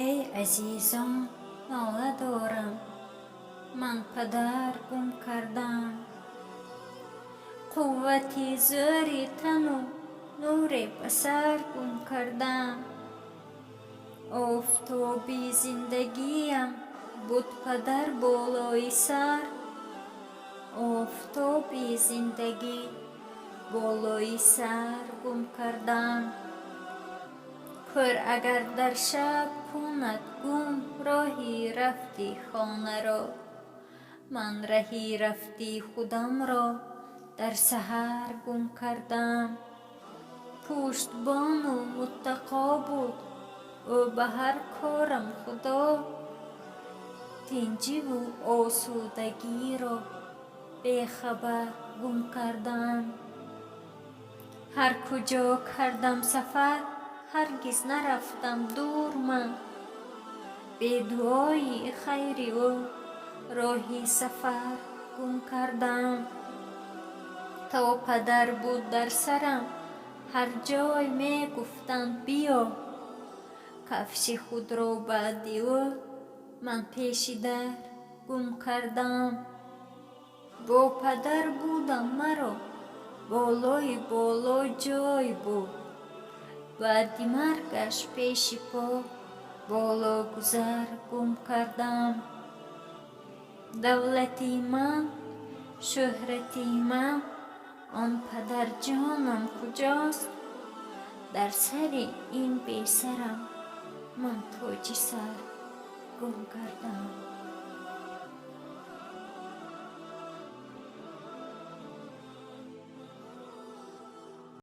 ای عزیزان ناله دارم، من پدر گم کردم. قوتی زوری تن و نور بصر گم کردم. آفتابی زندگیم بود پدر بالای سر. آفتابی زندگی بالای سر گم کردم. کر اگر در شب کند گم راهی رفتی خانه را، من رهی رفتی خودم را در سحر گم کردم. پشتبان و متقا بود او به هر کارم خدا، دینجی و آسودگی را بی خبر گم کردم. هر کجا کردم سفر هرگز نرفتم دور من، بی دعای خیر او راهی سفر گم کردم. تا پدر بود در سرم هر جای می گفتند بیا، کفش خود را بعد او من پیش در گم کردم. با پدر بودم مرا بالای بالا جای بود، بعد مرگش پیش پا بالا گذر گم کردم. دولتی من، شهرتی من، آن پدر جانم کجاست؟ در سر این بی سرم من تاج سر گم کردم.